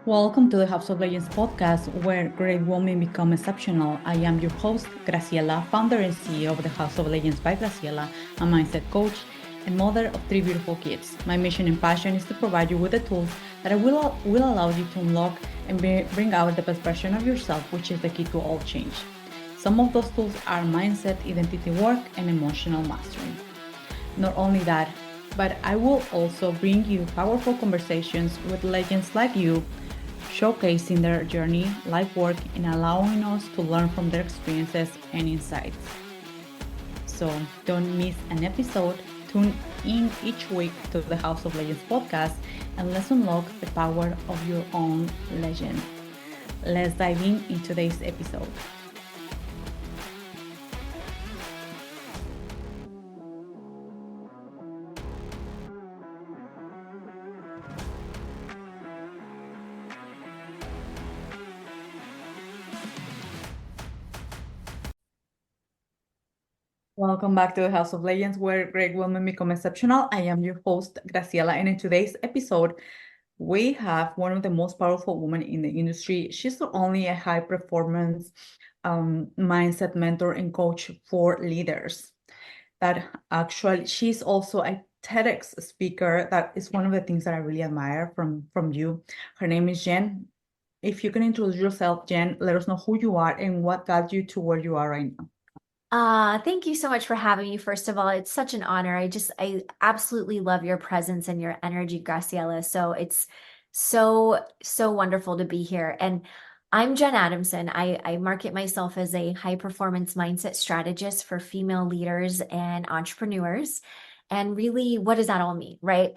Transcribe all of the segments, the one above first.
Welcome to the House of Legends podcast, where great women become exceptional. I am your host, Graciela, founder and CEO of the House of Legends by Graciela, a mindset coach and mother of three beautiful kids. My mission and passion is to provide you with the tools that will allow you to unlock and bring out the best version of yourself, which is the key to all change. Some of those tools are mindset, identity work, and emotional mastery. Not only that, but I will also bring you powerful conversations with legends like you, showcasing their journey, life work, and allowing us to learn from their experiences and insights. So don't miss an episode. Tune in each week to the House of Legends podcast and let's unlock the power of your own legend. Let's dive in today's episode. Welcome back to the House of Legends, where great women become exceptional. I am your host, Graciela, and in today's episode, we have one of the most powerful women in the industry. She's not only a high performance mindset mentor and coach for leaders, that actually she's also a TEDx speaker. That is one of the things that I really admire from you. Her name is Jenn. If you can introduce yourself, Jenn, let us know who you are and what got you to where you are right now. Thank you so much for having me. First of all, it's such an honor. I absolutely love your presence and your energy, Graciela. So it's so wonderful to be here. And I'm Jenn Adamson. I market myself as a high performance mindset strategist for female leaders and entrepreneurs. And really, what does that all mean, right?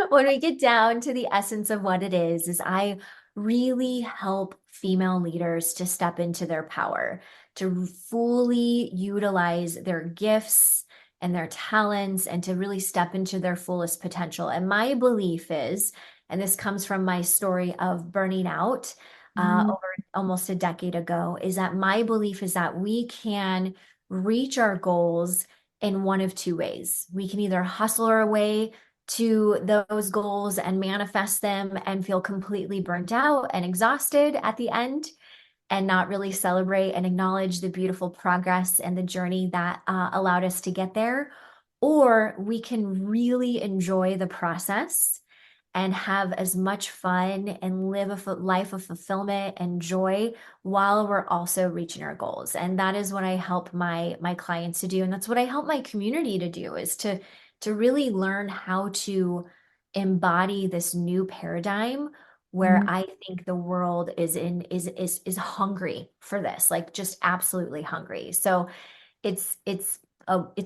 When we get down to the essence of what it is I really help female leaders to step into their power, to fully utilize their gifts and their talents and to really step into their fullest potential. And my belief is, and this comes from my story of burning out Mm, over almost a decade ago, is that my belief is that we can reach our goals in one of two ways. We can either hustle our way to those goals and manifest them and feel completely burnt out and exhausted at the end and not really celebrate and acknowledge the beautiful progress and the journey that allowed us to get there. Or we can really enjoy the process and have as much fun and live a life of fulfillment and joy while we're also reaching our goals. And that is what I help my clients to do. And that's what I help my community to do, is to really learn how to embody this new paradigm where mm. I think the world is hungry for this, like just absolutely hungry. So it's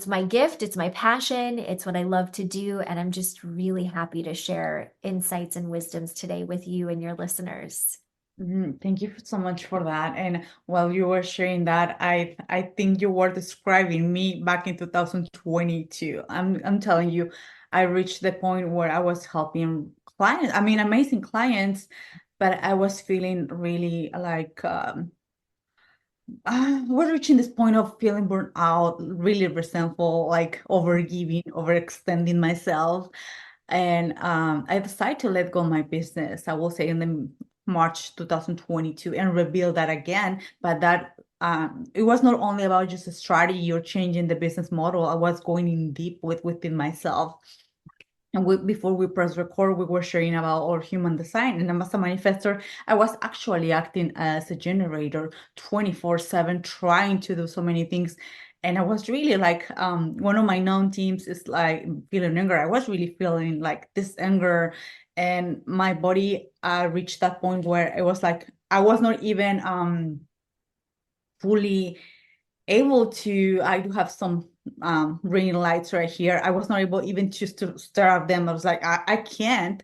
my gift, it's my passion, it's what I love to do, and I'm just really happy to share insights and wisdoms today with you and your listeners. Thank you so much for that. And while you were sharing that, I think you were describing me back in 2022. I'm telling you, I reached the point where I was helping clients, I mean amazing clients, but I was feeling really like was reaching this point of feeling burnt out, really resentful, like overgiving, overextending myself. And I decided to let go of my business, I will say in the March 2022 and rebuild that again. But that it was not only about just a strategy or changing the business model. I was going in deep within myself. And before we press record, we were sharing about our human design. And as a manifestor, I was actually acting as a generator 24/7, trying to do so many things. And I was really like, one of my known teams is like feeling anger. I was really feeling like this anger. And my body reached that point where it was like, I was not even fully able to. I do have some ring lights right here. I was not able even just to stare at them. I was like, I can't.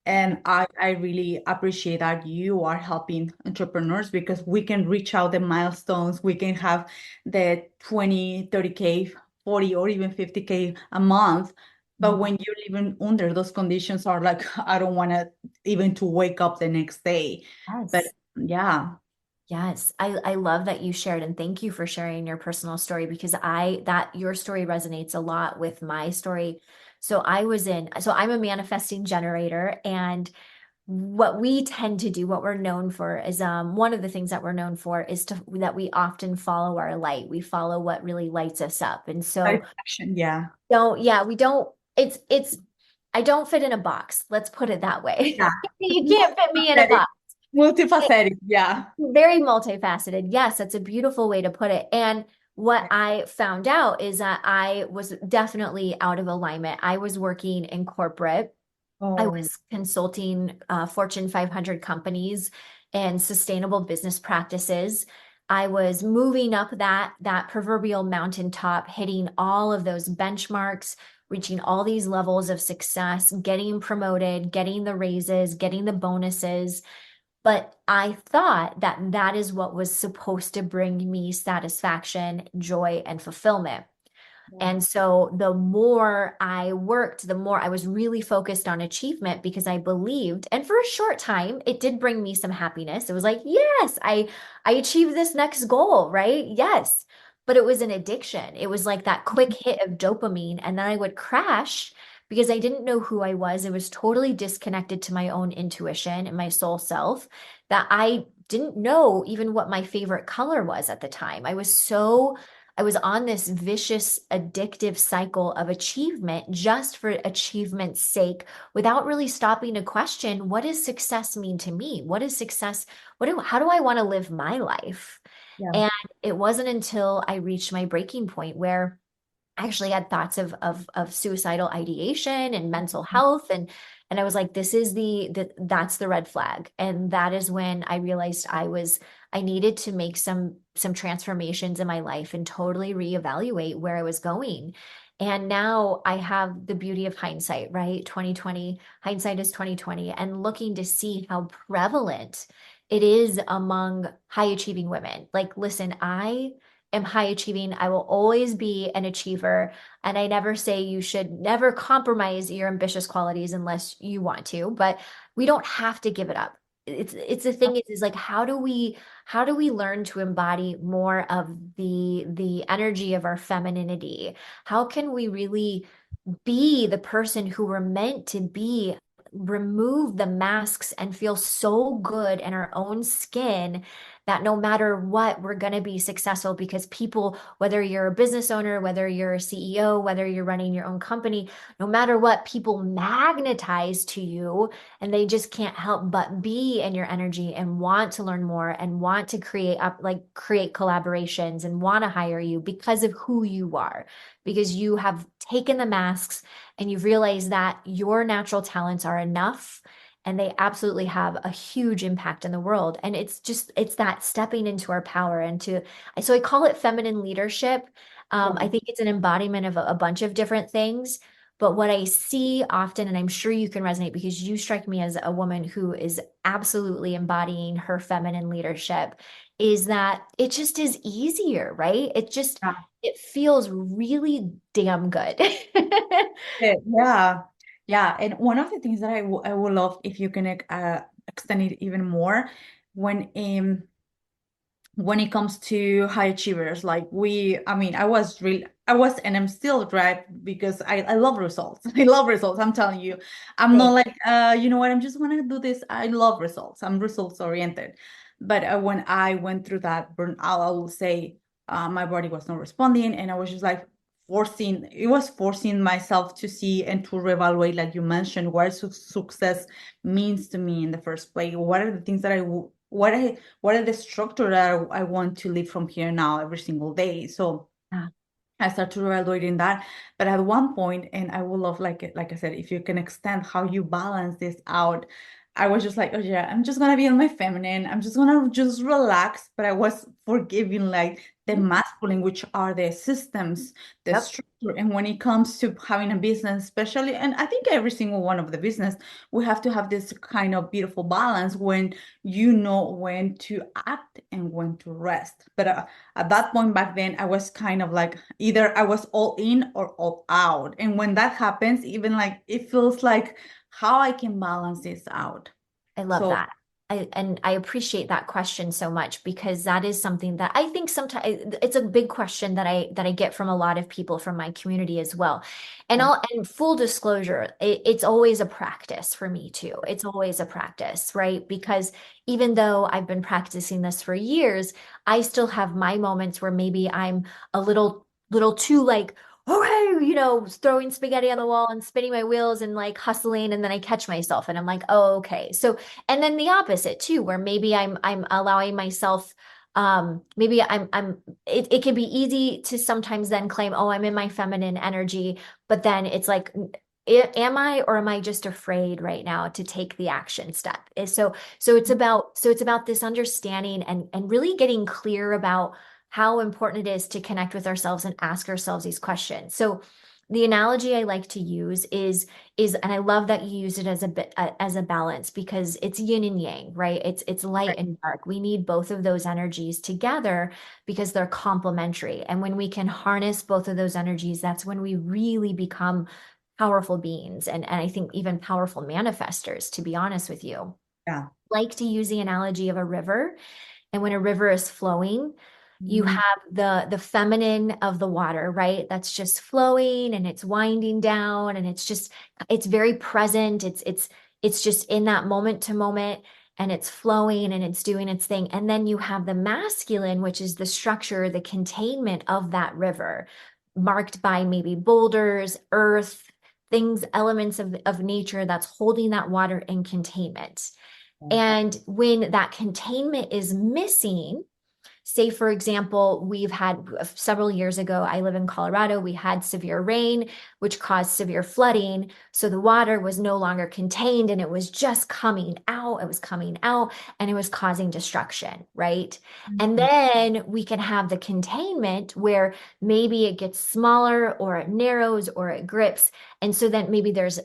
And I really appreciate that you are helping entrepreneurs because we can reach out the milestones. We can have the 20, 30K, 40, or even 50K a month. But when you're living under those conditions are like, I don't want to even to wake up the next day. But Yes. yeah. Yes, I love that you shared, and thank you for sharing your personal story, because I that your story resonates a lot with my story. So I'm a manifesting generator, and what we tend to do, what we're known for is one of the things that we're known for is that we often follow our light. We follow what really lights us up. And so Satisfaction, yeah. we don't, it's I don't fit in a box. Let's put it that way. Yeah. You can't fit me in a Multifaceted. box. Multifaceted, yeah. Very multifaceted. Yes, that's a beautiful way to put it. And what I found out is that I was definitely out of alignment. I was working in corporate. I Oh, was consulting Fortune 500 companies and sustainable business practices. I was moving up that proverbial mountaintop, hitting all of those benchmarks, reaching all these levels of success, getting promoted, getting the raises, getting the bonuses. But I thought that that is what was supposed to bring me satisfaction, joy, and fulfillment. yeah. And so the more I worked, the more I was really focused on achievement because I believed, and for a short time, it did bring me some happiness. It was like, yes, I achieved this next goal, right? Yes. But it was an addiction. It was like that quick hit of dopamine, and then I would crash because I didn't know who I was. It was totally disconnected to my own intuition and my soul self that I didn't know even what my favorite color was at the time. I was on this vicious, addictive cycle of achievement just for achievement's sake without really stopping to question what does success mean to me? What is success? How do I want to live my life? Yeah. And it wasn't until I reached my breaking point where I actually had thoughts of suicidal ideation and mental health and I was like this is that's the red flag, and that is when I realized I needed to make some transformations in my life and totally reevaluate where I was going. And now I have the beauty of hindsight, right? 2020, hindsight is 2020, and looking to see how prevalent it is among high achieving women. Like, listen, I am high achieving. I will always be an achiever. And I never say you should never compromise your ambitious qualities unless you want to, but we don't have to give it up. It's the thing is like how do we learn to embody more of the energy of our femininity? How can we really be the person who we're meant to be, remove the masks and feel so good in our own skin that no matter what, we're going to be successful because people, whether you're a business owner, whether you're a CEO, whether you're running your own company, no matter what, people magnetize to you and they just can't help but be in your energy and want to learn more and want to create collaborations and want to hire you because of who you are, because you have taken the masks and you've realized that your natural talents are enough and they absolutely have a huge impact in the world. And it's that stepping into our power and so I call it feminine leadership. I Yeah. think it's an embodiment of a bunch of different things. But what I see often, and I'm sure you can resonate because you strike me as a woman who is absolutely embodying her feminine leadership, is that it just is easier, right? It feels really damn good. Yeah. Yeah. And one of the things that I would love if you can extend it even more when when it comes to high achievers, like I was, and I'm still right because I love results. I love results. I'm telling you, I'm not Same. like, you know what, I'm just want to do this. I love results. I'm results oriented. But when I went through that burnout, I will say my body was not responding. And I was just like it was forcing myself to see and to reevaluate, like you mentioned, what success means to me in the first place. What are the things that what are the structure that I want to live from here now every single day. So Yeah, I started evaluating that. But at one point, and I would love, like I said, if you can extend how you balance this out. I was just like, oh yeah, I'm just gonna be on my feminine. I'm just gonna just relax. But I was forgiving like the mhm. masculine, which are the systems, the Yep. structure. And when it comes to having a business, especially, and I think every single one of the business, we have to have this kind of beautiful balance when you know when to act and when to rest. But at that point back then, I was kind of like either I was all in or all out. And when that happens, even like it feels like how I can balance this out. I love So that. and I appreciate that question so much because that is something that I think sometimes it's a big question that I get from a lot of people from my community as well. And Yeah. and full disclosure, it's always a practice for me too. It's always a practice, right? Because even though I've been practicing this for years, I still have my moments where maybe I'm a little too like, okay, throwing spaghetti on the wall and spinning my wheels and like hustling, and then I catch myself and I'm like, oh, okay. So and then the opposite too, where maybe I'm allowing myself maybe it can be easy to sometimes then claim, oh, I'm in my feminine energy, but then it's like am I, or am I just afraid right now to take the action step? So it's about this understanding and really getting clear about how important it is to connect with ourselves and ask ourselves these questions. So the analogy I like to use is and I love that you use it as a bit as a balance because it's yin and yang, right? It's light Right. and dark. We need both of those energies together because they're complementary. And when we can harness both of those energies, that's when we really become powerful beings and I think even powerful manifestors, to be honest with you. Yeah. Like to use the analogy of a river, and when a river is flowing, you Mhm. have the feminine of the water, right? That's just flowing and it's winding down and it's very present. It's just in that moment to moment and it's flowing and it's doing its thing. And then you have the masculine, which is the structure, the containment of that river, marked by maybe boulders, earth, things, elements of nature that's holding that water in containment. Yeah. And when that containment is missing, say, for example, we've had several years ago, I live in Colorado, we had severe rain, which caused severe flooding. So the water was no longer contained and it was just coming out. It was coming out and it was causing destruction, right? And Mhm. then we can have the containment where maybe it gets smaller or it narrows or it grips. And so then maybe there's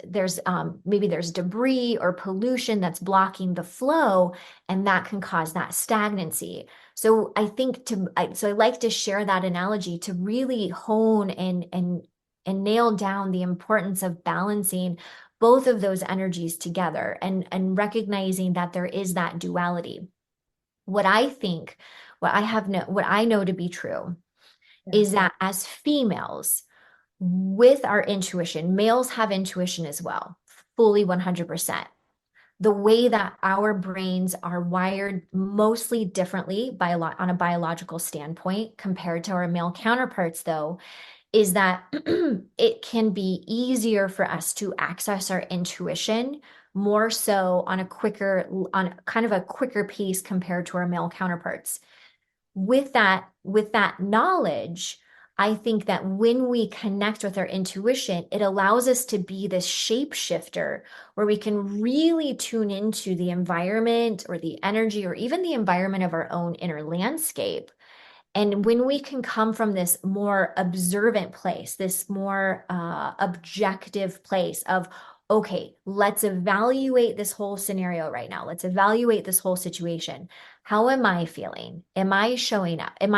debris or pollution that's blocking the flow, and that can cause that stagnancy. So I think so I like to share that analogy to really hone and nail down the importance of balancing both of those energies together and recognizing that there is that duality. What I think, what I know to be true Yeah. is that as females, with our intuition, males have intuition as well, fully 100%. The way that our brains are wired mostly differently on a biological standpoint compared to our male counterparts, though, is that it can be easier for us to access our intuition more so on kind of a quicker pace compared to our male counterparts. With that knowledge, I think that when we connect with our intuition, it allows us to be this shapeshifter where we can really tune into the environment or the energy or even the environment of our own inner landscape. And when we can come from this more observant place, this more objective place of, okay, let's evaluate this whole scenario right now. Let's evaluate this whole situation. How am I feeling? Am I showing up? Am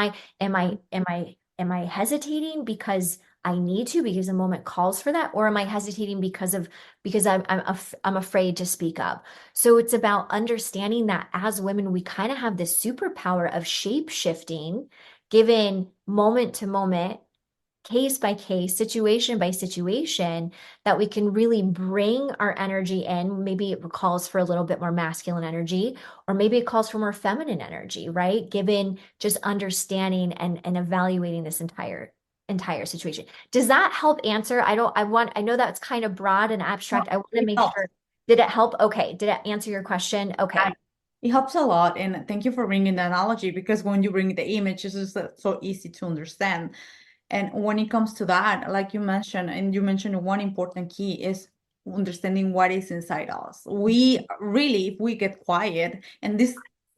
I hesitating because I need to, because the moment calls for that, or am I hesitating because I'm afraid to speak up? So it's about understanding that as women, we kind of have this superpower of shape shifting, given moment to moment, case by case, situation by situation, that we can really bring our energy in. Maybe it calls for a little bit more masculine energy, or maybe it calls for more feminine energy, right? Given just understanding and evaluating this entire situation. Does that help answer? I know that's kind of broad and No, abstract. I want to it make helps. sure. Did it help? Okay. Did it answer your question? Yeah, Okay. it helps a lot. And thank you for bringing the analogy because when you bring the image, it's just so easy to understand. And when it comes to that, like you mentioned, and you mentioned one important key is understanding what is inside us. We really, if we get quiet, and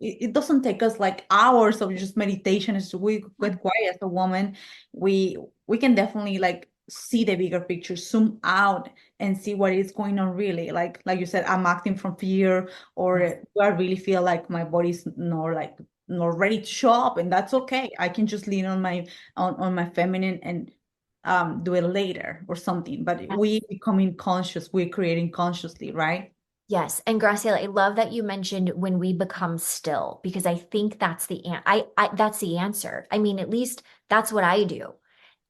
it doesn't take us like hours of just meditation, as we get quiet as a woman, we we can definitely like see the bigger picture, zoom out and see what is going on really. Like you said, I'm acting from fear, or Yes. do I really feel like my body's not ready to show up, and that's okay. I can just lean on my feminine and do it later or something. But we becoming conscious, we're creating consciously, right? Yes, and Graciela, I love that you mentioned when we become still because I think that's that's the answer. I mean, at least that's what I do.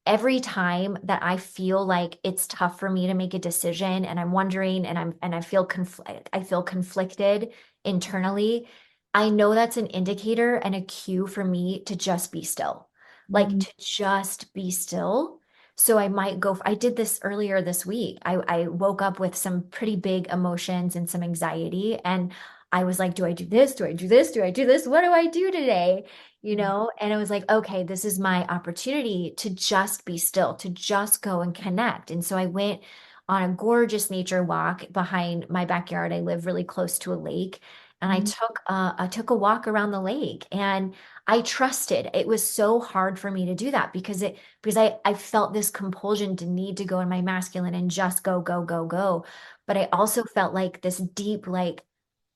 Every time that I feel like it's tough for me to make a decision and I'm wondering and I feel conflicted internally, I know that's an indicator and a cue for me to just be still. Like Mm, to just be still. So I might go, I did this earlier this week. I woke up with some pretty big emotions and some anxiety. And I was like, do I do this? Do I do this? Do I do this? What do I do today? And it was like, okay, this is my opportunity to just be still, to just go and connect. And so I went on a gorgeous nature walk behind my backyard. I live really close to a lake, and mm, I took a walk around the lake, and I trusted. It was so hard for me to do that because I felt this compulsion to need to go in my masculine and just go, go, go, go. But I also felt like this deep, like,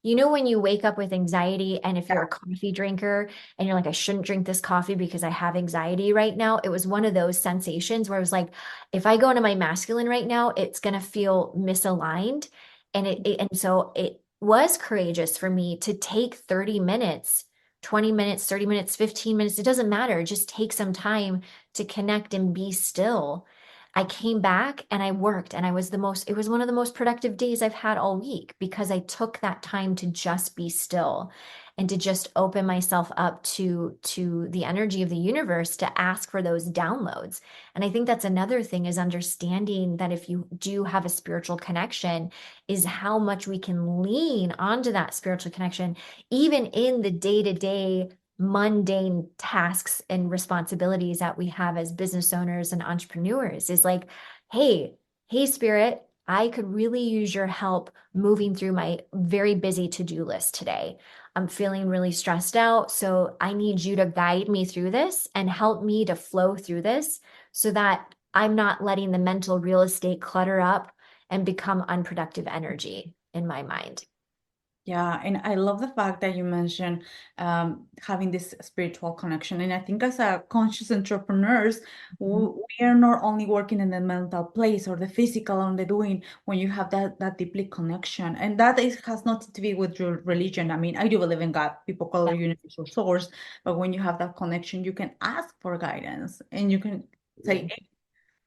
when you wake up with anxiety, and if you're a coffee drinker and you're like, I shouldn't drink this coffee because I have anxiety right now, it was one of those sensations where I was like, if I go into my masculine right now, it's going to feel misaligned. And so it was courageous for me to take 30 minutes, 20 minutes, 30 minutes, 15 minutes. It doesn't matter. Just take some time to connect and be still. I came back and I worked, and it was one of the most productive days I've had all week because I took that time to just be still and to just open myself up to the energy of the universe to ask for those downloads. And I think that's another thing, is understanding that if you do have a spiritual connection, is how much we can lean onto that spiritual connection, even in the day-to-day mundane tasks and responsibilities that we have as business owners and entrepreneurs. Is like, hey, spirit, I could really use your help moving through my very busy to-do list today. I'm feeling really stressed out, so I need you to guide me through this and help me to flow through this so that I'm not letting the mental real estate clutter up and become unproductive energy in my mind. yeah, and I love the fact that you mentioned having this spiritual connection. And I think as a conscious entrepreneurs, we are not only working in the mental place or the physical on the doing when you have that deeply connection. And has nothing to do with your religion. I mean, I do believe in God. People call Yeah. it universal source. But when you have that connection, you can ask for guidance and you can say, Mhm. hey,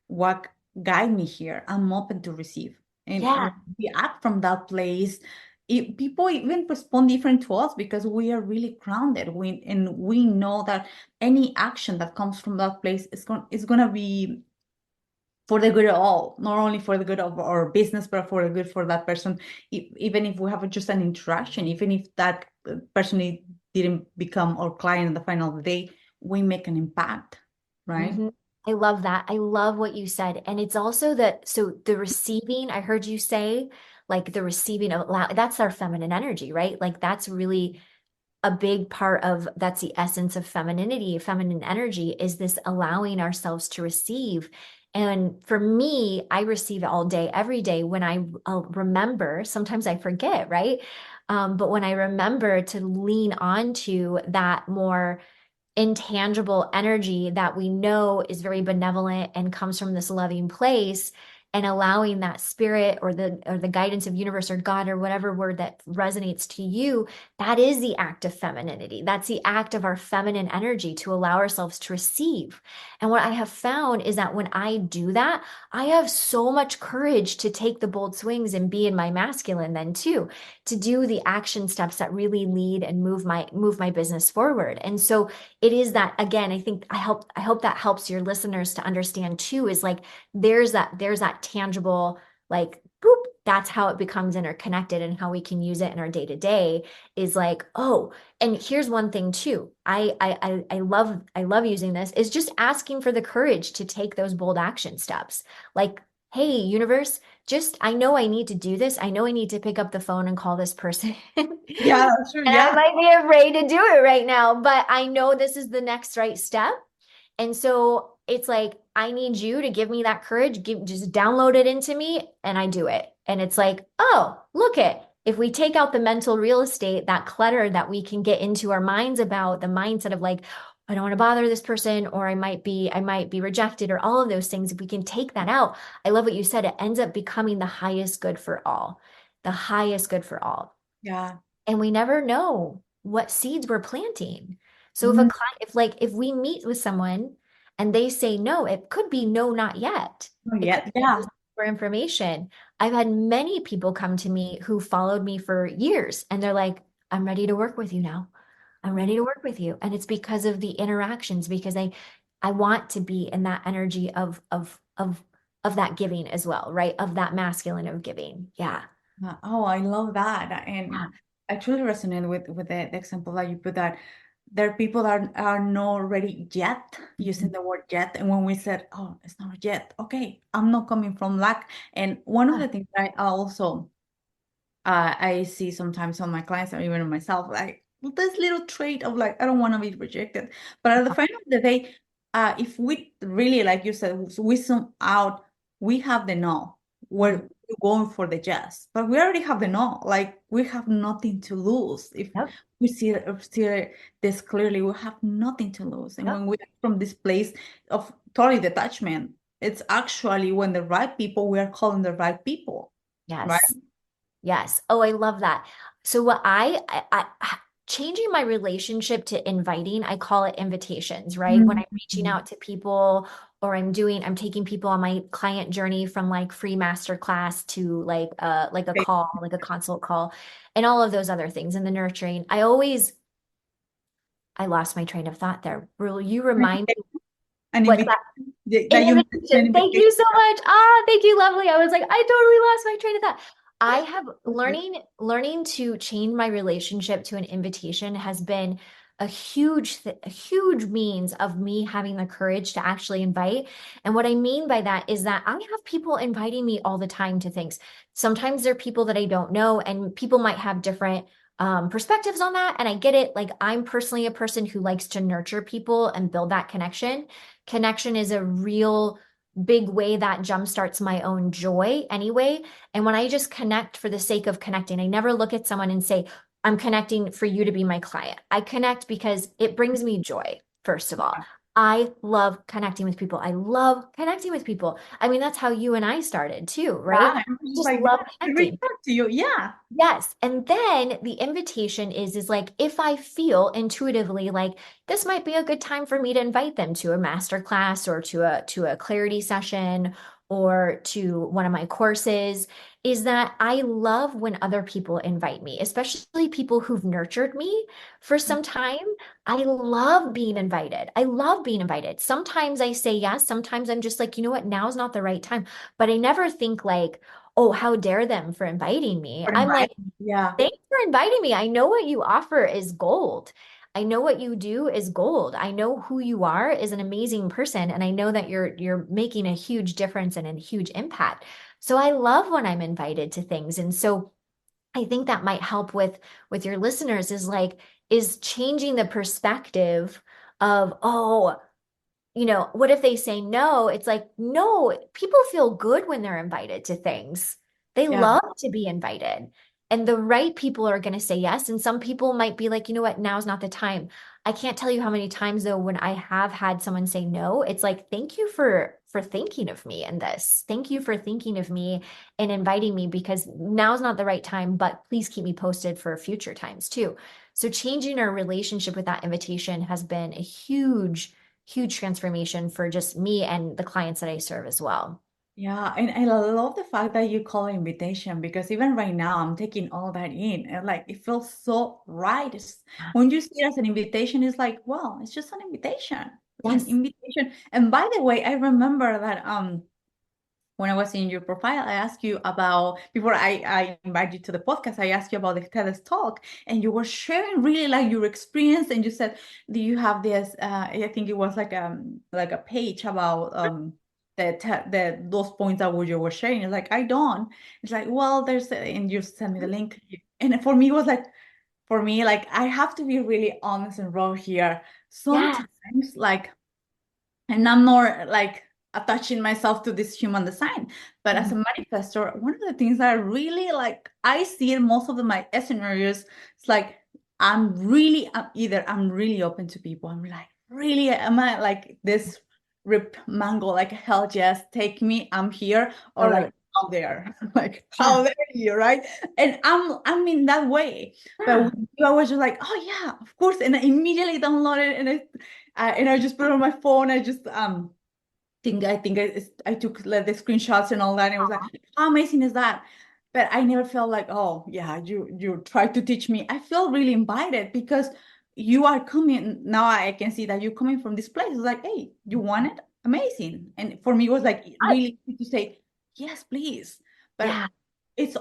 what guide me here? I'm open to receive. And Yeah. when we act from that place, people even respond different to us because we are really grounded. We know that any action that comes from that place is gonna be for the good of all, not only for the good of our business, but for the good for that person. Even if we have just an interaction, even if that person didn't become our client at the final of the day, we make an impact, right? Mhm. I love that. I love what you said. And it's also that, so the receiving, I heard you say, like the receiving of, that's our feminine energy, right? Like that's really a big part of, that's the essence of femininity, feminine energy, is this allowing ourselves to receive. And for me, I receive it all day, every day when I'll remember, sometimes I forget, right? But when I remember to lean onto that more intangible energy that we know is very benevolent and comes from this loving place, and allowing that spirit or the guidance of universe or God or whatever word that resonates to you, that is the act of femininity. That's the act of our feminine energy, to allow ourselves to receive. And what I have found is that when I do that, I have so much courage to take the bold swings and be in my masculine then too, to do the action steps that really lead and move my business forward. And so it is that, again, I hope that helps your listeners to understand too, is like there's that tangible, like, boop, that's how it becomes interconnected, and how we can use it in our day to day is like, oh, and here's one thing too. I love using this, is just asking for the courage to take those bold action steps. Like, hey, universe, just, I know I need to do this. I know I need to pick up the phone and call this person. Yeah, sure. And I Yeah. might be afraid to do it right now, but I know this is the next right step. And so it's like, I need you to give me that courage, just download it into me, and I do it. And it's like, oh, look it. If we take out the mental real estate, that clutter that we can get into our minds about, the mindset of like, I don't want to bother this person, or I might be rejected, or all of those things. If we can take that out, I love what you said. It ends up becoming the highest good for all. the highest good for all. Yeah. And we never know what seeds we're planting. So if a Mm, client, if we meet with someone and they say no, it could be no, not yet. not It could yet. be Yeah. just for information. I've had many people come to me who followed me for years and they're like, I'm ready to work with you now. I'm ready to work with you. And it's because of the interactions, because I want to be in that energy of that giving as well, right? Of that masculine of giving. Yeah. Oh, I love that. And Yeah. I truly resonate with the example that you put that there are people that are not ready yet, using Mhm. the word yet. And when we said, oh, it's not yet, okay, I'm not coming from lack. And one of Yeah. the things I also I see sometimes on my clients or even on myself, like this little trait of like, I don't want to be rejected. But at the final of the day, if we really, like you said, we zoom out, we have the no. Mhm. We're going for the yes, but we already have the no. Like we have nothing to lose. If Yep. we see this clearly, we have nothing to lose. And Yep. when we're from this place of total detachment, it's actually when the right people, we are calling the right people, right? Yes. Yes. Oh, I love that. So what changing my relationship to inviting, I call it invitations, right? When I'm reaching Mhm. out to people or I'm taking people on my client journey from like free master class to like a call, like a consult call, and all of those other things in the nurturing. I lost my train of thought there. Will you remind me An what's invitation that? that An you an invitation. Thank invitation. you so much. Thank you, lovely. I was like, I totally lost my train of thought. I have learning to change my relationship to an invitation has been a huge means of me having the courage to actually invite. And what I mean by that is that I have people inviting me all the time to things. Sometimes they're people that I don't know, and people might have different perspectives on that. And I get it. Like, I'm personally a person who likes to nurture people and build that connection. Connection is a real big way that jumpstarts my own joy anyway. And when I just connect for the sake of connecting, I never look at someone and say, I'm connecting for you to be my client. I connect because it brings me joy, first of all. I love connecting with people. I love connecting with people. I mean, that's how you and I started too, right? Yeah, I'm just Just like, love I reached connecting. out to you. Yeah. Yes. And then the invitation is like if I feel intuitively like this might be a good time for me to invite them to a master class or to a clarity session or to one of my courses, is that I love when other people invite me, especially people who've nurtured me for some time. I love being invited. I love being invited. Sometimes I say yes, sometimes I'm just like, you know what, now's not the right time. But I never think like, oh, how dare them for inviting me. For I'm like, inviting. Yeah. thanks for inviting me. I know what you offer is gold. I know what you do is gold. I know who you are is an amazing person, and I know that you're making a huge difference and a huge impact. So I love when I'm invited to things. And so I think that might help with your listeners is changing the perspective of, oh, what if they say no? It's like, no, people feel good when they're invited to things. They Yeah. love to be invited. And the right people are going to say yes. And some people might be like, you know what, now's not the time. I can't tell you how many times though, when I have had someone say no, it's like, thank you for thinking of me in this. Thank you for thinking of me and inviting me because now's not the right time, but please keep me posted for future times too. So changing our relationship with that invitation has been a huge transformation for just me and the clients that I serve as well. Yeah. And I love the fact that you call it invitation because even right now I'm taking all that in and like it feels so right. When you see it as an invitation, it's like, well, it's just an invitation. It's an Yes. invitation. And by the way, I remember that when I was in your profile, I asked you about, before I invited you to the podcast, I asked you about the TEDx talk, and you were sharing really like your experience, and you said, do you have this, I think it was like a page about those points that you were sharing. It's like, I don't. It's like, well, and you sent me the link. And for me, it was like, for me, like, I have to be really honest and raw here. Yes. Sometimes, like, and I'm not like attaching myself to this human design. But as Mhm. a manifestor, one of the things that I really like, I see in most of my scenarios, it's like either I'm really open to people. I'm like, really, am I like this rip mango, like hell yes, take me, I'm here, or like Totally. out there, like how dare you, right? And I'm in that way. But Yeah. with you, I was just like, oh yeah, of course. And I immediately downloaded and I just put it on my phone. I just I took like the screenshots and all that, and it was like, how amazing is that? But I never felt like, oh yeah, you tried to teach me. I feel really invited because you are coming now. I can see that you're coming from this place. It's like, hey, you want it? Amazing. And for me, it was like I- really easy to say, yes, please. But yeah. it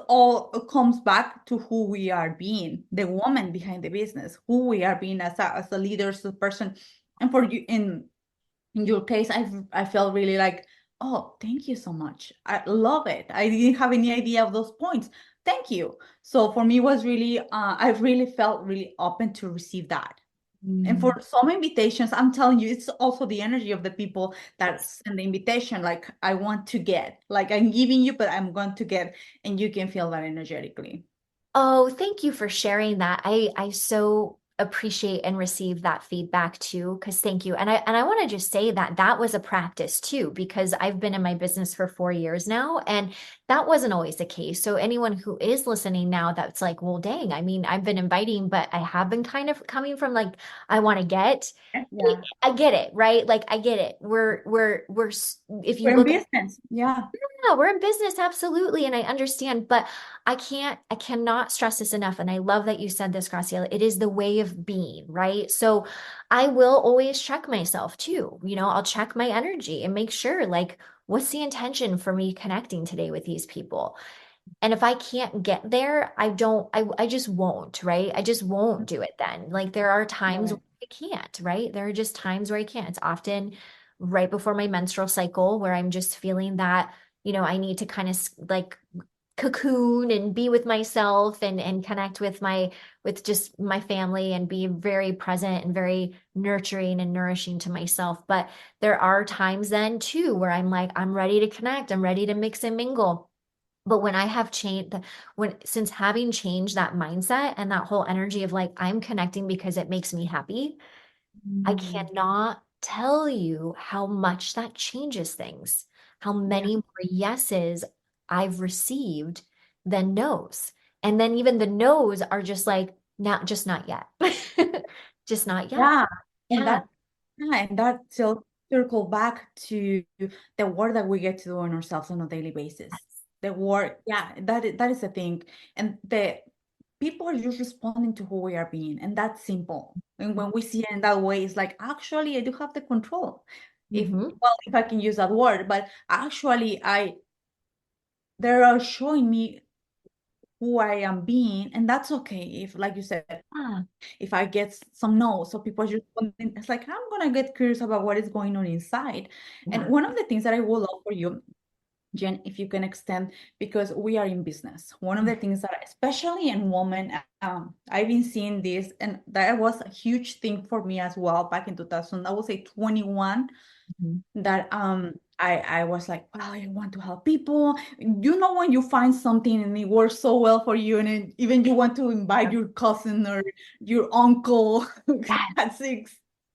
comes back to who we are being, the woman behind the business, who we are being as a leader, as a person. And for you in your case, I felt really like, oh, thank you so much. I love it. I didn't have any idea of those points. Thank you. So for me, it was really, I really felt really open to receive that. And for Mm. some invitations, I'm telling you, it's also the energy of the people that send the invitation. Like, I want to get, like, I'm giving you, but I'm going to get, and you can feel that energetically. Oh, thank you for sharing that. I so appreciate and receive that feedback too, because thank you. And I want to just say that that was a practice too, because I've been in my business for 4 years now, and that wasn't always the case. So anyone who is listening now that's like, well, dang, I mean, I've been inviting, but I have been kind of coming from like, I want to get. Yeah. I get it, right? Like I get it. If you We're in look business. Yeah. yeah, we're in business, absolutely. And I understand, but I cannot stress this enough. And I love that you said this, Graciela. It is the way of being, right? So I will always check myself too. I'll check my energy and make sure, like, what's the intention for me connecting today with these people? And if I can't get there, I just won't, right? I just won't do it then. Like there are times where Right. I can't, right? There are just times where I can't. It's often right before my menstrual cycle where I'm just feeling that, I need to kind of like cocoon and be with myself and connect with just my family and be very present and very nurturing and nourishing to myself. But there are times then too where I'm like, I'm ready to connect, I'm ready to mix and mingle. But when I have changed, since having changed that mindset and that whole energy of like, I'm connecting because it makes me happy, I Mm, cannot tell you how much that changes things, how yeah. many more yeses I've received than no's. And then even the no's are just like, not just not yet. Just not yet. Yeah. And Yeah. that Yeah, and that still circle back to the work that we get to do on ourselves on a daily basis. The work, yeah, that is the thing. And the people are just responding to who we are being, and that's simple. And when we see it in that way, it's like, actually, I do have the control. Mm-hmm. If I can use that word, but actually, they are showing me who I am being, and that's okay. If, like you said, Yeah. if I get some no, so people are just it's like I'm gonna get curious about what is going on inside. And Yeah. one of the things that I would love for you, Jen, if you can extend, because we are in business. One of the things that, especially in women, I've been seeing this, and that was a huge thing for me as well back in 2000. I would say 21 Mhm. that I was like, well, I want to help people. When you find something and it works so well for you, and even you want to invite your cousin or your uncle at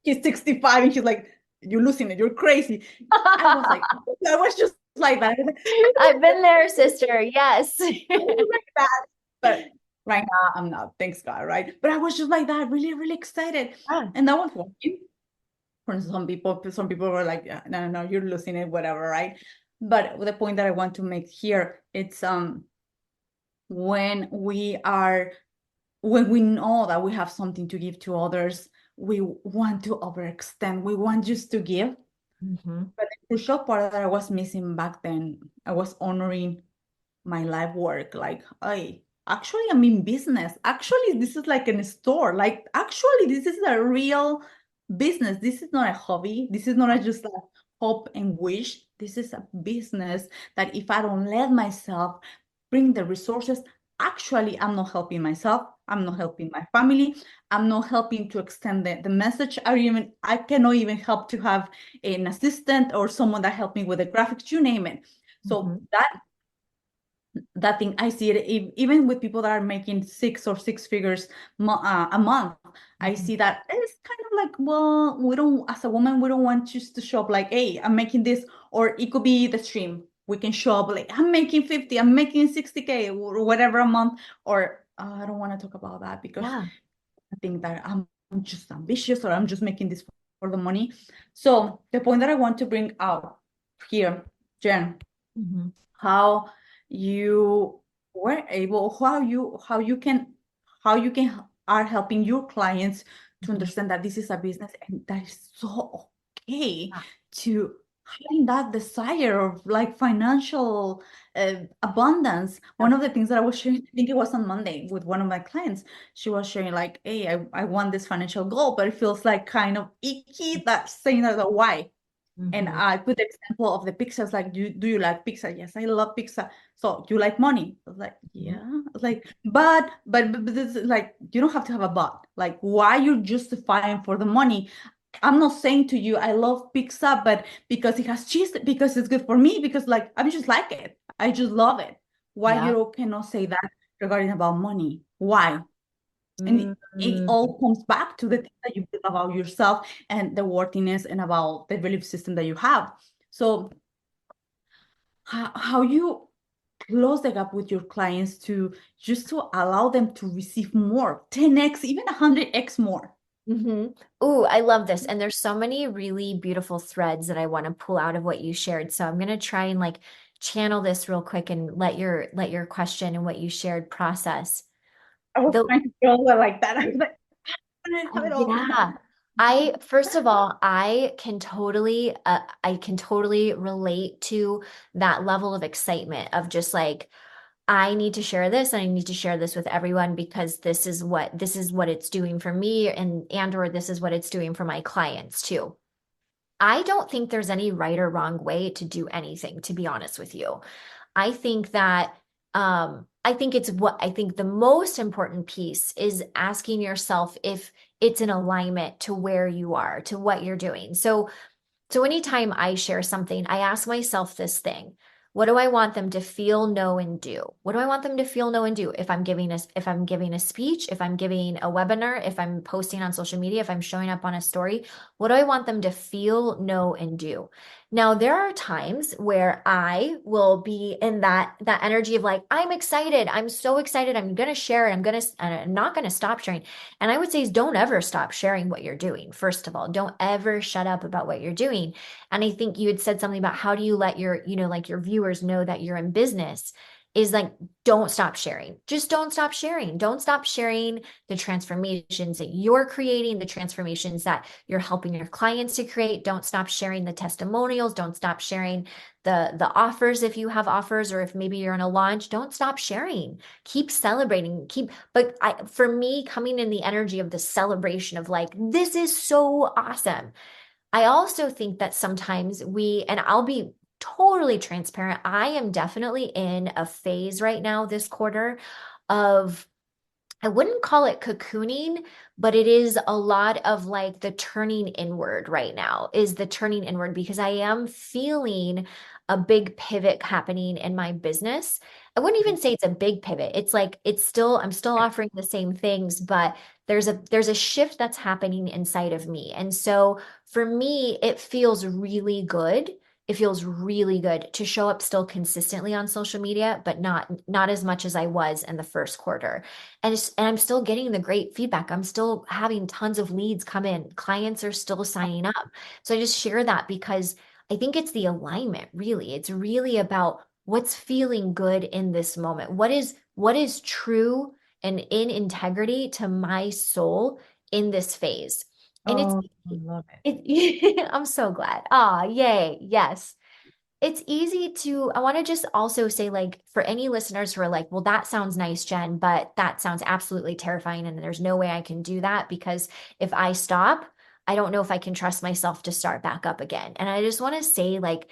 he's 65 and he's like, you're losing it, you're crazy. I was like, I was just like that. I was like, I've been there, sister. Yes. I was like that. But right now I'm not, thanks God, right? But I was just like that, really, really excited. Yeah. And that was working for some people were like, yeah, no, no, no, you're losing it, whatever, right? But the point that I want to make here, it's when we are when we know that we have something to give to others, we want to overextend, we want just to give. Mhm. But the crucial part that I was missing back then, I was honoring my life work. Like, I actually I'm in business. Actually, this is like in a store. Like, actually, this is a real business. This is not a hobby. This is not just a hope and wish. This is a business that if I don't let myself bring the resources, actually, I'm not helping myself. I'm not helping my family. I'm not helping to extend the message. I cannot even help to have an assistant or someone that help me with the graphics, you name it. So Mhm. that thing I see it even with people that are making six figures a month. I Mhm. see that it's kind of like, well, we don't, as a woman, we don't want just to show up like, hey, I'm making this, or it could be the stream. we can show up like, I'm making 50, I'm making 60K or whatever a month, or I don't want to talk about that because Yeah. I think that I'm just ambitious or I'm just making this for the money. So the point that I want to bring out here, Jen, Mhm. how you were able, how you can are helping your clients to Mhm. understand that this is a business and that is so okay Yeah. to having that desire of like financial abundance. One of the things that I was sharing, I think it was on Monday with one of my clients, she was sharing like, hey, I want this financial goal, but it feels like kind of icky that saying that the why. And Mhm. I put the example of the pizzas, like, do you like pizza? Yes, I love pizza. So you like money? I was like, Mhm. yeah. I was like, but this is like, you don't have to have a but. Like, why you're justifying for the money? I'm not saying to you, I love pizza, but because it has cheese, because it's good for me, because like I just like it. I just love it. Why Yeah. you cannot say that regarding about money? Why? And it Mhm. all comes back to the things that you believe about yourself and the worthiness and about the belief system that you have. So how you close the gap with your clients to just to allow them to receive more, 10x, even 100x more. Ooh, I love this. And there's so many really beautiful threads that I want to pull out of what you shared. So I'm gonna try and like channel this real quick and let your question and what you shared process. I was The trying to feel it like that. I was like, I don't have it all. Yeah. I first of all, I can totally relate to that level of excitement of just like I need to share this and I need to share this with everyone because this is what it's doing for me and or this is what it's doing for my clients too. I don't think there's any right or wrong way to do anything, to be honest with you. I think that I think the most important piece is asking yourself if it's in alignment to where you are, to what you're doing. So anytime I share something, I ask myself this thing. What do I want them to feel, know, and do? What do I want them to feel, know, and do? If I'm giving a speech, if I'm giving a webinar, if I'm posting on social media, if I'm showing up on a story, what do I want them to feel, know, and do? Now, there are times where I will be in that energy of like, I'm excited. I'm so excited. I'm gonna share it. I'm not gonna stop sharing. And I would say is don't ever stop sharing what you're doing. First of all, don't ever shut up about what you're doing. And I think you had said something about how do you let like your viewers know that you're in business is like, don't stop sharing. Just don't stop sharing. Don't stop sharing the transformations that you're creating, the transformations that you're helping your clients to create. Don't stop sharing the testimonials. Don't stop sharing the offers if you have offers or if maybe you're in a launch. Don't stop sharing. Keep celebrating. For me, coming in the energy of the celebration of like, this is so awesome. I also think that sometimes and I'll be totally transparent, I am definitely in a phase right now this quarter of I wouldn't call it cocooning, but it is a lot of like the turning inward right now, is the turning inward because I am feeling a big pivot happening in my business. I wouldn't even say it's a big pivot. It's like I'm still offering the same things, but there's a shift that's happening inside of me. And so for me, it feels really good. It feels really good to show up still consistently on social media, but not as much as I was in the first quarter. And I'm still getting the great feedback. I'm still having tons of leads come in. Clients are still signing up. So I just share that because I think it's the alignment, really. It's really about what's feeling good in this moment. What is true and in integrity to my soul in this phase. And Oh, I love it. I'm so glad. Ah, yay. Yes. It's easy to, I want to just also say, like, for any listeners who are like, well, that sounds nice, Jen, but that sounds absolutely terrifying. And there's no way I can do that because if I stop, I don't know if I can trust myself to start back up again. And I just want to say, like,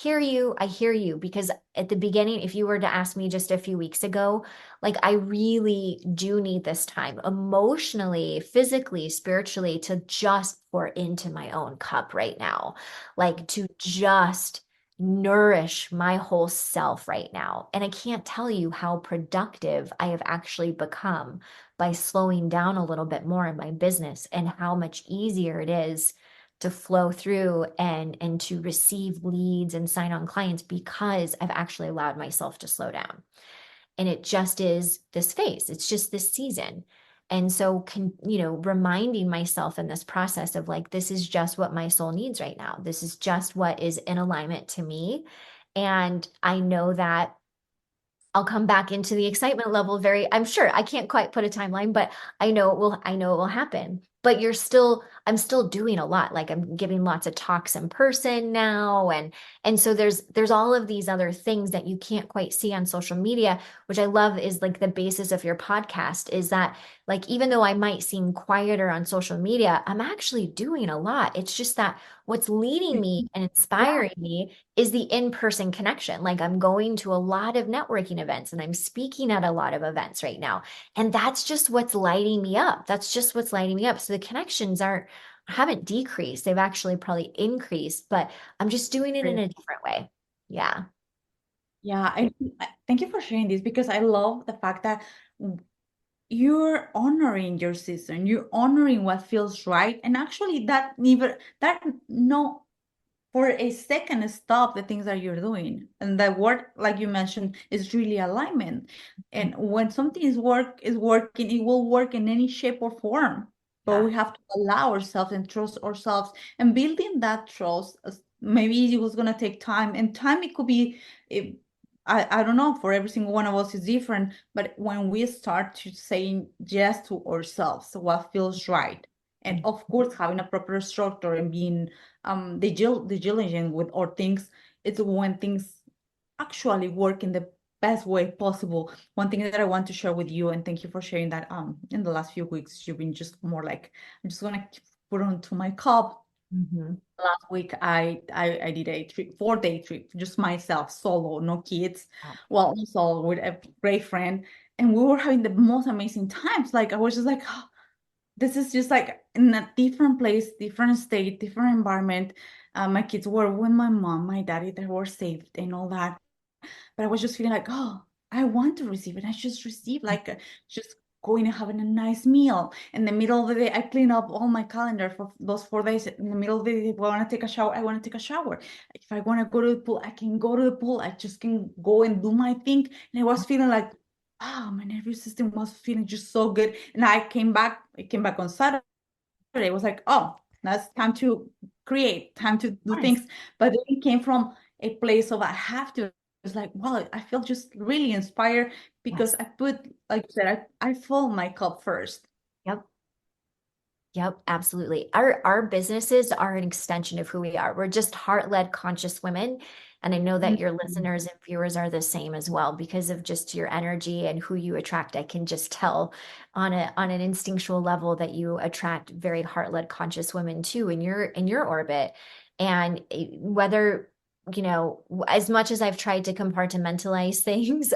I hear you, because at the beginning, if you were to ask me just a few weeks ago, like, I really do need this time emotionally, physically, spiritually to just pour into my own cup right now, like, to just nourish my whole self right now. And I can't tell you how productive I have actually become by slowing down a little bit more in my business and how much easier it is to flow through and to receive leads and sign on clients because I've actually allowed myself to slow down. And it just is this phase. It's just this season. And so, reminding myself in this process of like, this is just what my soul needs right now. This is just what is in alignment to me. And I know that I'll come back into the excitement level I'm sure I can't quite put a timeline, but I know it will happen. But I'm still doing a lot. Like I'm giving lots of talks in person now. And so there's all of these other things that you can't quite see on social media, which I love is like the basis of your podcast is that like, even though I might seem quieter on social media, I'm actually doing a lot. It's just that what's leading me and Yeah. inspiring me is the in-person connection. Like I'm going to a lot of networking events and I'm speaking at a lot of events right now. And that's just what's lighting me up. That's just what's lighting me up. So the connections haven't decreased. They've actually probably increased, but I'm just doing it in Great. a different way. Yeah. Yeah, thank you for sharing this because I love the fact that you're honoring your season, you're honoring what feels right, and actually that no for a second stop the things that you're doing. And that word, like you mentioned, is really alignment. And when something is working, it will work in any shape or form. But Yeah. we have to allow ourselves and trust ourselves. And building that trust, maybe it was gonna take time. And time it could be it, I don't know, for every single one of us is different. But when we start to saying yes to ourselves, what feels right. And of course, having a proper structure and being the diligent with our things, it's when things actually work in the best way possible. One thing that I want to share with you, and thank you for sharing that in the last few weeks you've been just more like I'm just gonna put onto my cup. Mhm. Last week I did a 4-day trip, just myself, solo, no kids, Wow. well, solo with a great friend, and we were having the most amazing times. Like I was just like, oh, this is just like in a different place, different state, different environment. My kids were with my mom, my daddy, they were safe and all that. But I was just feeling like, oh, I want to receive it. I just received like just going and having a nice meal. In the middle of the day, I clean up all my calendar for those 4 days. In the middle of the day, if I want to take a shower, I want to take a shower. If I want to go to the pool, I can go to the pool. I just can go and do my thing. And I was feeling like, oh, my nervous system was feeling just so good. And I came back on Saturday. It was like, oh, that's time to create, time to do Yes. things. But then it came from a place of I have to. It's like, wow, I feel just really inspired because Yes. I put, like you said, I fill my cup first. Yep. Yep, absolutely. Our businesses are an extension of who we are. We're just heart-led conscious women. And I know that your Mhm. listeners and viewers are the same as well because of just your energy and who you attract. I can just tell on an instinctual level that you attract very heart-led conscious women too in your orbit. And whether, as much as I've tried to compartmentalize things,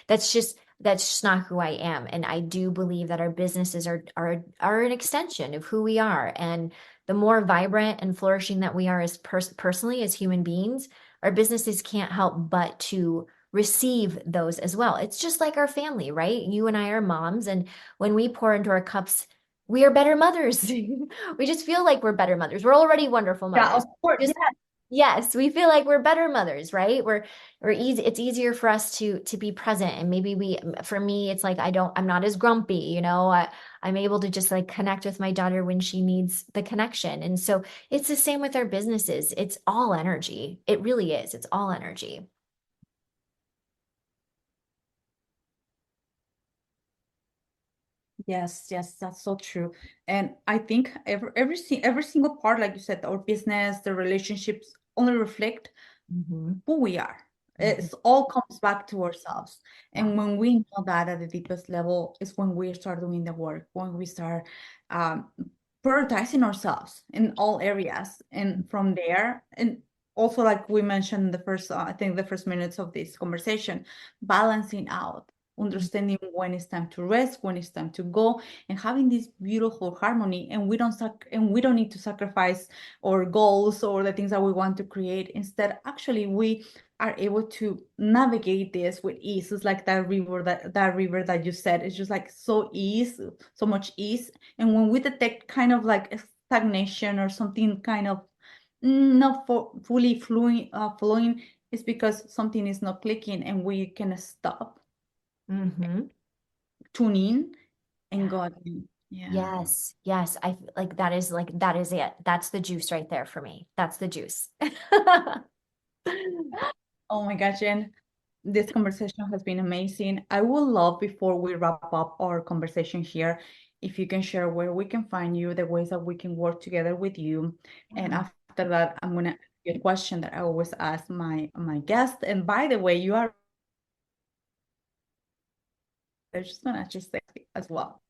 that's just not who I am. And I do believe that our businesses are an extension of who we are. And the more vibrant and flourishing that we are as personally as human beings, our businesses can't help but to receive those as well. It's just like our family, right? You and I are moms, and when we pour into our cups, we are better mothers. We just feel like we're better mothers. We're already wonderful Yeah, of mothers. course. Just Yeah. Yes, we feel like we're better mothers, right? We're easy. It's easier for us to be present, and maybe for me, it's like I'm not as grumpy, I'm able to just like connect with my daughter when she needs the connection. And so it's the same with our businesses. It's all energy. It really is. It's all energy. Yes, yes, that's so true. And I think every single part, like you said, our business, the relationships only reflect Hmm. who we are. Hmm. It's all comes back to ourselves. Yeah. And when we know that at the deepest level is when we start doing the work, when we start um, prioritizing ourselves in all areas. And from there, and also like we mentioned the first, I think the first minutes of this conversation, balancing out, understanding when it's time to rest, when it's time to go, and having this beautiful harmony. And we don't need to sacrifice our goals or the things that we want to create. Instead, actually, we are able to navigate this with ease. It's like that river that you said. It's just like so much ease. And when we detect kind of like stagnation or something kind of not fully flowing, it's because something is not clicking and we can stop, tune in, and Yeah. go again. Yeah. Yes, yes. I like that is it. That's the juice right there for me. That's the juice. Oh my gosh, Jen, this conversation has been amazing. I would love, before we wrap up our conversation here, if you can share where we can find you, the ways that we can work together with you. And Yeah. after that, I'm gonna ask you a question that I always ask my guests. And by the way, you are just gonna just say as well.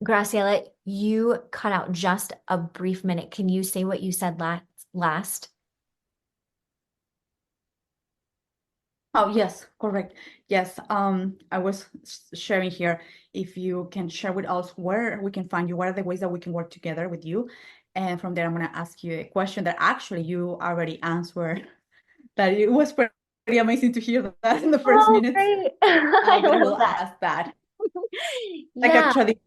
Graciela, you cut out just a brief minute. Can you say what you said last? Oh, yes, correct. Yes, I was sharing here. If you can share with us where we can find you, what are the ways that we can work together with you? And from there, I'm going to ask you a question that actually you already answered. That it was pretty amazing to hear that in the first Oh, minutes. great. I But I love will that. ask that like a Yeah, tradition.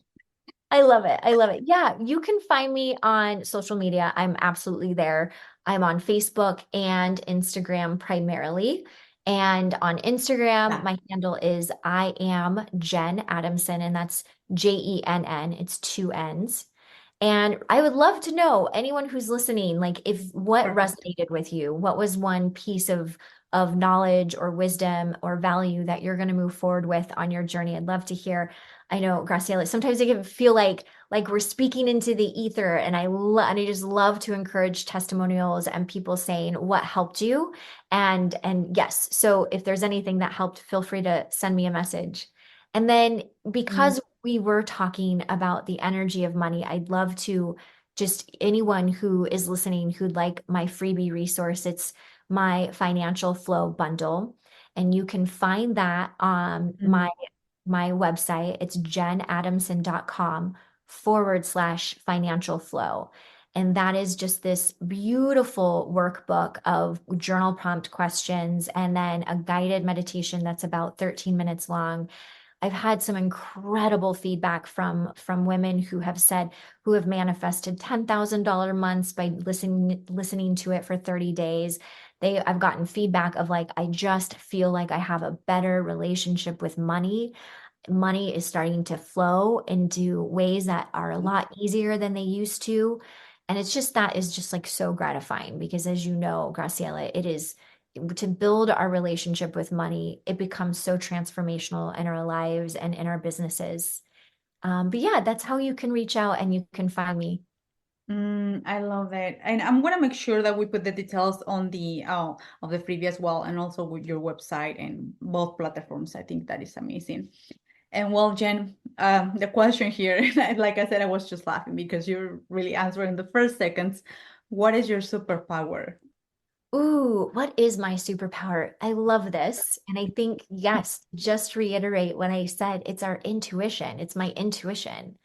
I love it. I love it. Yeah, you can find me on social media. I'm absolutely there. I'm on Facebook and Instagram primarily. And on Instagram, my handle is I am Jenn Adamson, and that's Jenn. It's two N's. And I would love to know anyone who's listening, like if what Perfect. resonated with you, what was one piece of knowledge or wisdom or value that you're going to move forward with on your journey. I'd love to hear. I know, Graciela, sometimes it can feel like we're speaking into the ether, and I just love to encourage testimonials and people saying what helped you. And yes, so if there's anything that helped, feel free to send me a message. And then Mm, because we were talking about the energy of money, I'd love to just anyone who is listening who'd like my freebie resource, it's my financial flow bundle. And you can find that on mm, my website. It's jennadamson.com/financial flow. And that is just this beautiful workbook of journal prompt questions and then a guided meditation that's about 13 minutes long. I've had some incredible feedback from women who have said who have manifested $10,000 months by listening to it for 30 days. I've gotten feedback of like, I just feel like I have a better relationship with money. Money is starting to flow into ways that are a lot easier than they used to. And it's just that is just like so gratifying because as you know, Graciela, it is to build our relationship with money, it becomes so transformational in our lives and in our businesses. But yeah, that's how you can reach out and you can find me. I love it. And I'm gonna make sure that we put the details on the of the freebie as well, and also with your website and both platforms. I think that is amazing. And well, Jen, the question here, like I said, I was just laughing because you're really answering the first seconds. What is your superpower? Ooh, what is my superpower? I love this. And I think, yes, just reiterate what I said, it's our intuition. It's my intuition.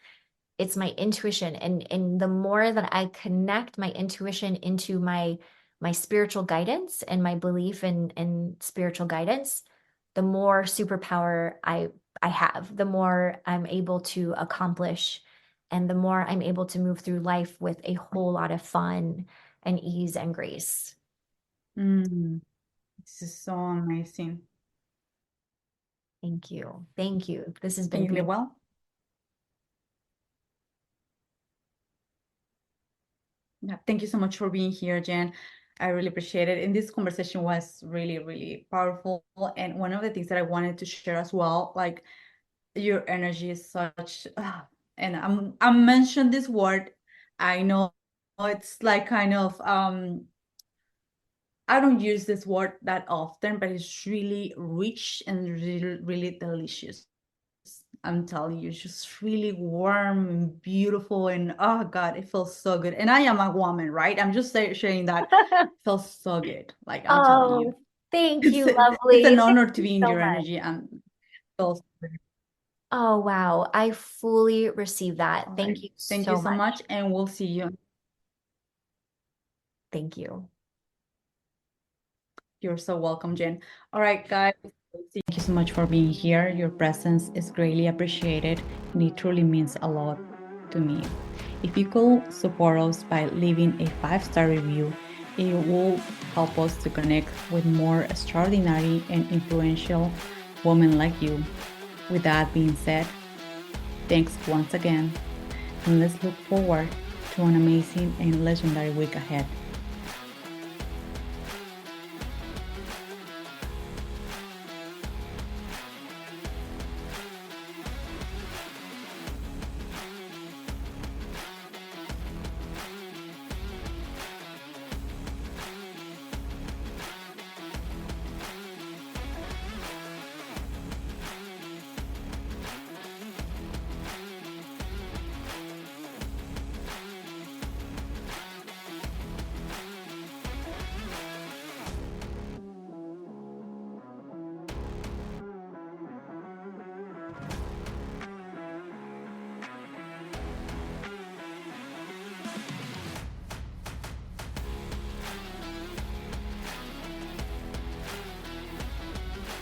It's my intuition. And the more that I connect my intuition into my spiritual guidance and my belief in spiritual guidance, the more superpower I have, the more I'm able to accomplish, and the more I'm able to move through life with a whole lot of fun and ease and grace. Mm, this is so amazing. Thank you. Thank you. This has Can been you hear me beautiful. well? Yeah, thank you so much for being here, Jen. I really appreciate it. And this conversation was really, really powerful. And one of the things that I wanted to share as well, like your energy is such, and I'm mentioned this word. I know it's like kind of I don't use this word that often, but it's really rich and really, really delicious. I'm telling you, it's just really warm and beautiful, and oh God, it feels so good. And I am a woman, right? I'm just sharing that it feels so good. Like I'm telling you, Oh, thank you, it's lovely. an Thank honor to you be in so your much. energy and feels good. Oh, wow. I fully receive that. All Thank right. you Thank you so so much. much, and we'll see you. Thank you. You're so welcome, Jen. All right, guys. Thank you so much for being here. Your presence is greatly appreciated, and it truly means a lot to me. If you could support us by leaving a 5-star review, it will help us to connect with more extraordinary and influential women like you. With that being said, thanks once again, and let's look forward to an amazing and legendary week ahead.